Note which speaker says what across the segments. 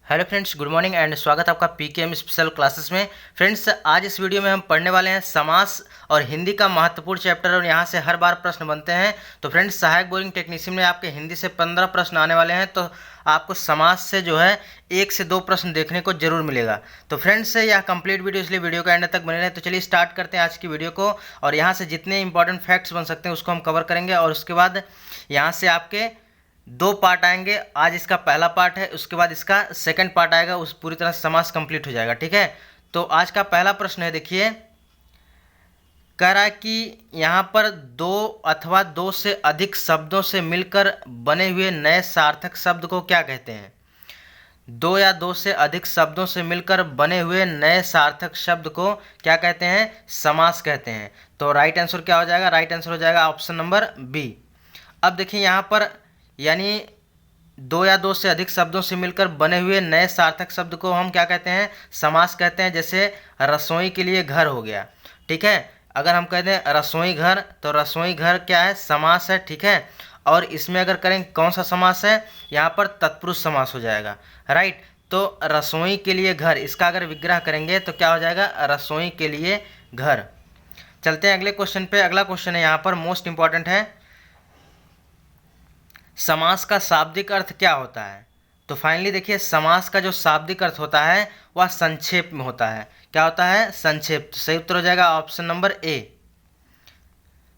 Speaker 1: Hello friends, good morning and स्वागत है आपका पीकेएम स्पेशल क्लासेस में। फ्रेंड्स, आज इस वीडियो में हम पढ़ने वाले हैं समास और हिंदी का महत्वपूर्ण चैप्टर, और यहाँ से हर बार प्रश्न बनते हैं। तो फ्रेंड्स, सहायक बोरिंग टेक्नीशियन में आपके हिंदी से 15 प्रश्न आने वाले हैं, तो आपको समास से जो है 1 से 2 प्रश्न देखने को जरूर मिलेगा। तो फ्रेंड्स, यह कंप्लीट वीडियो, इसलिए वीडियो का एंड तक बने रहे। तो चलिए स्टार्ट करते हैं आज की वीडियो को, और यहाँ से जितने इंपॉर्टेंट फैक्ट्स बन सकते हैं उसको हम कवर करेंगे, और उसके बाद यहाँ से आपके 2 पार्ट आएंगे। आज इसका पहला पार्ट है, उसके बाद इसका सेकंड पार्ट आएगा, उस पूरी तरह से समास कंप्लीट हो जाएगा। ठीक है, तो आज का पहला प्रश्न है, देखिए, कह रहा है कि यहाँ पर 2 अथवा 2 से अधिक शब्दों से मिलकर बने हुए नए सार्थक शब्द को क्या कहते हैं। 2 या 2 से अधिक शब्दों से मिलकर बने हुए नए सार्थक शब्द को क्या कहते हैं, समास कहते हैं। तो राइट आंसर क्या हो जाएगा, राइट आंसर हो जाएगा ऑप्शन नंबर बी। अब देखिए यहाँ पर, यानी 2 या 2 से अधिक शब्दों से मिलकर बने हुए नए सार्थक शब्द को हम क्या कहते हैं, समास कहते हैं। जैसे रसोई के लिए घर हो गया। ठीक है, अगर हम कहते हैं रसोई घर, तो रसोई घर क्या है, समास है। ठीक है, और इसमें अगर करें कौन सा समास है, यहाँ पर तत्पुरुष समास हो जाएगा। राइट, तो रसोई के लिए घर, इसका अगर विग्रह करेंगे तो क्या हो जाएगा, रसोई के लिए घर। चलते हैं अगले क्वेश्चन पे। अगला क्वेश्चन है यहाँ पर मोस्ट इंपॉर्टेंट है, समास का शाब्दिक अर्थ क्या होता है। तो फाइनली देखिए, समास का जो शाब्दिक अर्थ होता है वह संक्षेप में होता है। क्या होता है, संक्षेप। तो सही उत्तर हो जाएगा ऑप्शन नंबर ए।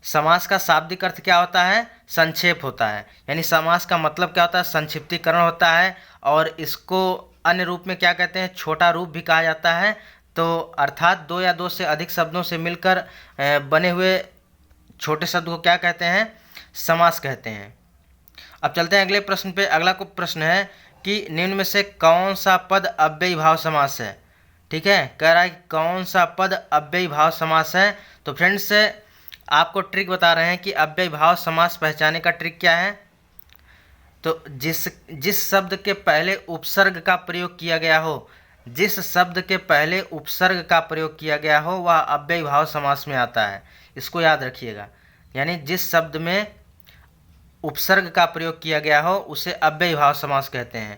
Speaker 1: समास का शाब्दिक अर्थ क्या होता है, संक्षेप होता है। यानी समास का मतलब क्या होता है, संक्षिप्तीकरण होता है, और इसको अन्य रूप में क्या कहते हैं, छोटा रूप भी कहा जाता है। तो अर्थात 2 या 2 से अधिक शब्दों से मिलकर बने हुए छोटे शब्द को क्या कहते हैं, समास कहते हैं। अब चलते हैं अगले प्रश्न पे। अगला को प्रश्न है कि निम्न में से कौन सा पद अव्ययी भाव समास है। ठीक है, कह रहा है कि कौन सा पद अव्ययी भाव समास है। तो फ्रेंड्स, आपको ट्रिक बता रहे हैं कि अव्ययी भाव समास पहचाने का ट्रिक क्या है। तो जिस शब्द के पहले उपसर्ग का प्रयोग किया गया हो, जिस शब्द के पहले उपसर्ग का प्रयोग किया गया हो वह अव्ययी भाव समास में आता है। इसको याद रखिएगा। यानी जिस शब्द में उपसर्ग का प्रयोग किया गया हो उसे अव्ययी भाव समास कहते हैं।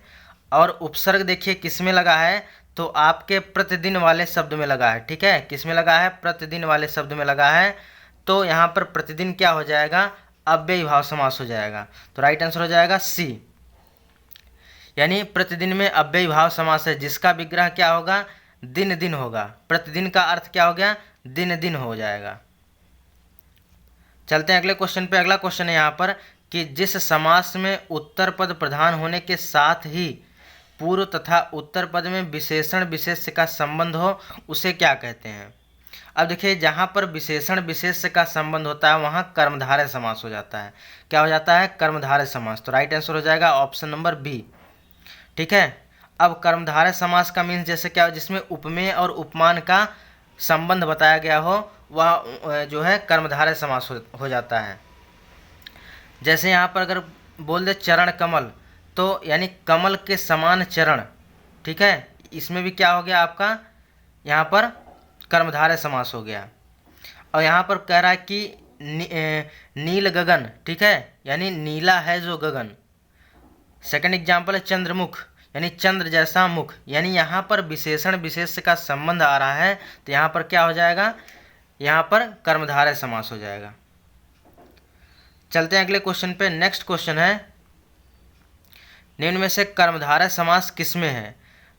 Speaker 1: और उपसर्ग देखिए किस में लगा है, तो आपके प्रतिदिन वाले शब्द में लगा है। ठीक है, किस में लगा है, प्रतिदिन वाले शब्द में लगा है। तो यहाँ पर प्रतिदिन क्या हो जाएगा, अव्ययी भाव समास हो जाएगा। तो राइट आंसर हो जाएगा सी। यानी प्रतिदिन में अव्ययी भाव समास है, जिसका विग्रह क्या होगा, दिन दिन होगा। प्रतिदिन का अर्थ क्या हो गया, दिन दिन हो जाएगा। चलते हैं अगले क्वेश्चन पे। अगला क्वेश्चन है यहाँ पर कि जिस समास में उत्तर पद प्रधान होने के साथ ही पूर्व तथा उत्तर पद में विशेषण विशेष्य का संबंध हो उसे क्या कहते हैं। अब देखिए, जहाँ पर विशेषण विशेष्य का संबंध होता है वहाँ कर्मधारय समास हो जाता है। क्या हो जाता है, कर्मधारय समास। तो राइट आंसर हो जाएगा ऑप्शन नंबर बी। ठीक है, अब कर्मधारय समास का मीन्स जैसे क्या, जिसमें उपमेय और उपमान का संबंध बताया गया हो वह जो है कर्मधारय समास हो जाता है। जैसे यहाँ पर अगर बोल दे चरण कमल, तो यानी कमल के समान चरण। ठीक है, इसमें भी क्या हो गया आपका, यहाँ पर कर्मधारय समास हो गया। और यहाँ पर कह रहा है कि नील गगन। ठीक है, यानी नीला है जो गगन। सेकंड एग्जाम्पल है चंद्रमुख, यानी चंद्र जैसा मुख। यानी यहाँ पर विशेषण विशेष्य का संबंध आ रहा है, तो यहाँ पर क्या हो जाएगा, यहाँ पर कर्मधारय समास हो जाएगा। चलते हैं अगले क्वेश्चन पे। नेक्स्ट क्वेश्चन है, निम्न में से कर्मधारय समास किसमें है।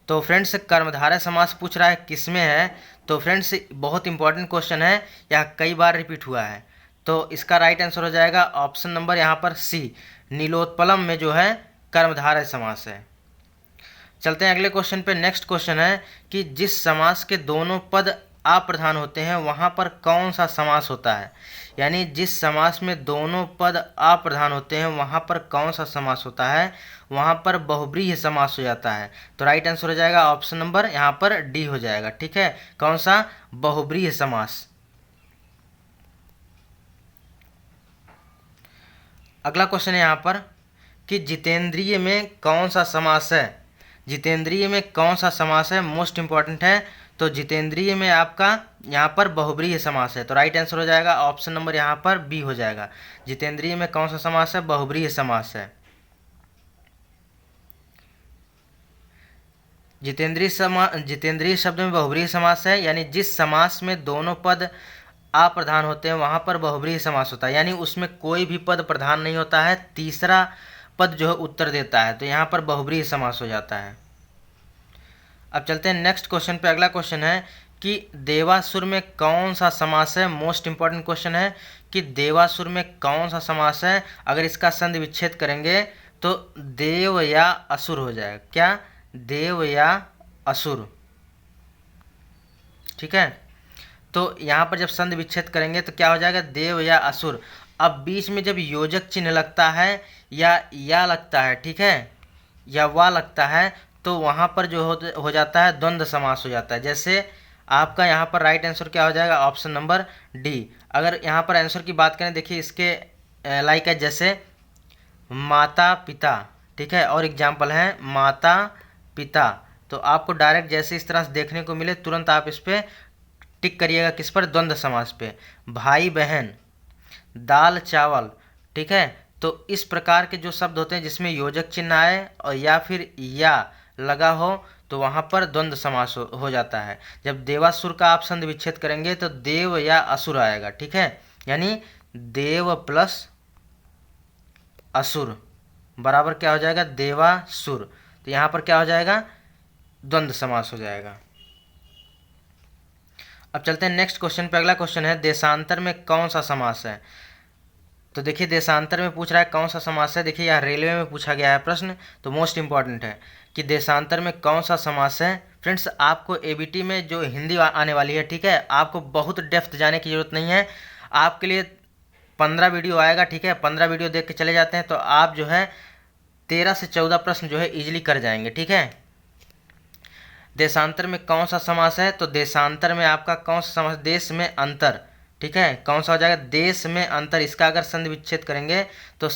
Speaker 1: तो फ्रेंड्स, कर्मधारय समास पूछ रहा है किसमें है। तो फ्रेंड्स, बहुत इंपॉर्टेंट क्वेश्चन है, यह कई बार रिपीट हुआ है। तो इसका राइट आंसर हो जाएगा ऑप्शन नंबर यहाँ पर सी, नीलोत्पलम में जो है कर्मधारय समास है। चलते हैं अगले क्वेश्चन पे। नेक्स्ट क्वेश्चन है कि जिस समास के दोनों पद अप्रधान होते हैं वहाँ पर कौन सा समास होता है। यानी जिस समास में दोनों पद अप्रधान होते हैं वहाँ पर कौन सा समास होता है, वहाँ पर बहुब्रीहि समास हो जाता है। तो राइट आंसर हो जाएगा ऑप्शन नंबर यहाँ पर डी हो जाएगा। ठीक है, कौन सा, बहुब्रीहि समास। अगला क्वेश्चन है यहाँ पर कि जितेंद्रिय में कौन सा समास है। जितेंद्रिय में कौन सा समास है, मोस्ट इंपॉर्टेंट है। तो जितेंद्रिय में आपका यहाँ पर बहुब्रीहि समास है। तो राइट आंसर हो जाएगा ऑप्शन नंबर यहाँ पर बी हो जाएगा। जितेंद्रिय में कौन सा समास है, बहुब्रीहि समास है। जितेंद्रीय शब्द में बहुब्रीहि समास है, यानी जिस समास में दोनों पद अप्रधान होते हैं वहाँ पर बहुब्रीहि समास होता है, यानी उसमें कोई भी पद प्रधान नहीं होता है, तीसरा पद जो है उत्तर देता है, तो यहाँ पर बहुब्रीहि समास हो जाता है। अब चलते हैं नेक्स्ट क्वेश्चन पे। अगला क्वेश्चन है कि देवासुर में कौन सा समास है। मोस्ट इंपॉर्टेंट क्वेश्चन है कि देवासुर में कौन सा समास है। अगर इसका संधि विच्छेद करेंगे तो देव या असुर हो जाएगा। क्या? देव या असुर। ठीक है, तो यहाँ पर जब संधि विच्छेद करेंगे तो क्या हो जाएगा? देव या असुर। अब बीच में जब योजक चिन्ह लगता है या लगता है, ठीक है, या वा लगता है, तो वहाँ पर जो हो जाता है द्वंद्व समास हो जाता है। जैसे आपका यहाँ पर राइट आंसर क्या हो जाएगा? Option number D. अगर यहाँ पर आंसर की बात करें, देखिए इसके लाइक है जैसे माता पिता, ठीक है, और एग्जाम्पल है माता पिता, तो आपको डायरेक्ट जैसे इस तरह से देखने को मिले तुरंत आप इस पर टिक करिएगा। किस पर? द्वंद्व समास पे। भाई बहन, दाल चावल, ठीक है, तो इस प्रकार के जो शब्द होते हैं जिसमें योजक चिन्ह आए और या फिर या लगा हो तो वहाँ पर द्वंद्व समास हो जाता है। जब देवासुर का आप संधि विच्छेद करेंगे तो देव या असुर आएगा, ठीक है, यानी देव प्लस असुर बराबर क्या हो जाएगा? देवासुर। तो यहाँ पर क्या हो जाएगा? द्वंद्व समास हो जाएगा। अब चलते हैं नेक्स्ट क्वेश्चन पे। अगला क्वेश्चन है देशांतर में कौन सा समास है। तो देखिए देशांतर में पूछ रहा है कौन सा समास है। देखिए यह रेलवे में पूछा गया है प्रश्न, तो मोस्ट इंपॉर्टेंट है कि देशांतर में कौन सा समास है। फ्रेंड्स आपको एबीटी में जो हिंदी आने वाली है, ठीक है, आपको बहुत डेप्थ जाने की जरूरत नहीं है। आपके लिए 15 वीडियो आएगा, ठीक है, 15 वीडियो देख के चले जाते हैं तो आप जो है 13 से 14 प्रश्न जो है इजीली कर जाएंगे, ठीक है। देशांतर में कौन सा समास है? तो देशांतर में आपका कौन सा समास? देश में अंतर, ठीक है, कौन सा हो जाएगा? देश में अंतर। इसका अगर संधि विच्छेद करेंगे तो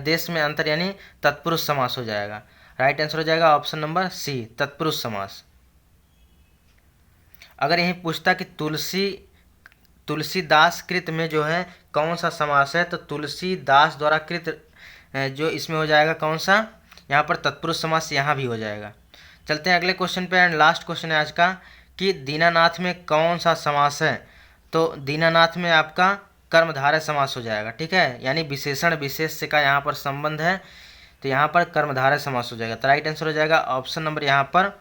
Speaker 1: देश में अंतर यानी तत्पुरुष समास हो जाएगा। राइट आंसर हो जाएगा ऑप्शन नंबर सी, तत्पुरुष समास। अगर यही पूछता कि तुलसीदास कृत में जो है कौन सा समास है, तो तुलसीदास द्वारा कृत जो इसमें हो जाएगा कौन सा? यहाँ पर तत्पुरुष समास यहाँ भी हो जाएगा। चलते हैं अगले क्वेश्चन पे, एंड लास्ट क्वेश्चन है आज का कि दीनानाथ में कौन सा समास है। तो दीनानाथ में आपका कर्मधारय समास हो जाएगा, ठीक है, यानी विशेषण विशेष से का यहाँ पर संबंध है, तो यहाँ पर कर्मधारय समास हो जाएगा। तो राइट आंसर हो जाएगा ऑप्शन नंबर यहाँ पर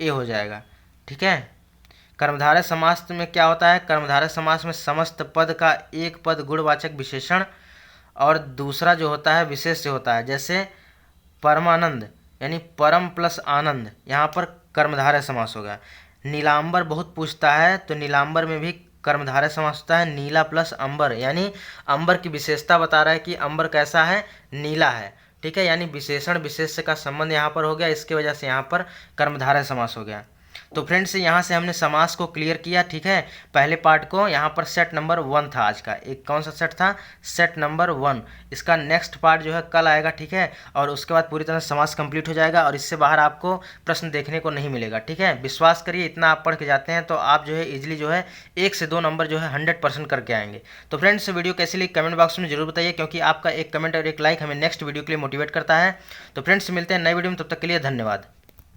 Speaker 1: ए हो जाएगा, ठीक है। कर्मधारय समास में क्या होता है? कर्मधारय समास में समस्त पद का एक पद गुणवाचक विशेषण और दूसरा जो होता है विशेष से होता है। जैसे परमानंद यानी परम प्लस आनंद, यहाँ पर कर्मधारय समास होगा। नीलांबर बहुत पूछता है, तो नीलांबर में भी कर्मधारय समास होता है। नीला प्लस अंबर, यानी अंबर की विशेषता बता रहा है कि अंबर कैसा है? नीला है, ठीक है, यानी विशेषण विशेष का संबंध यहाँ पर हो गया, इसके वजह से यहाँ पर कर्मधारय समास हो गया। तो फ्रेंड्स यहाँ से हमने समास को क्लियर किया, ठीक है। पहले पार्ट को यहाँ पर सेट नंबर 1 था आज का। एक कौन सा सेट था? Set number 1। इसका नेक्स्ट पार्ट जो है कल आएगा, ठीक है, और उसके बाद पूरी तरह समास कंप्लीट हो जाएगा और इससे बाहर आपको प्रश्न देखने को नहीं मिलेगा, ठीक है। विश्वास करिए, इतना आप पढ़ के जाते हैं तो आप जो है इजीली जो है 1 से 2 नंबर जो है 100% करके आएंगे। तो फ्रेंड्स वीडियो कैसी लगी कमेंट बॉक्स में जरूर बताइए, क्योंकि आपका एक कमेंट और एक लाइक हमें नेक्स्ट वीडियो के लिए मोटिवेट करता है। तो फ्रेंड्स मिलते हैं नए वीडियो में, तब तक के लिए धन्यवाद।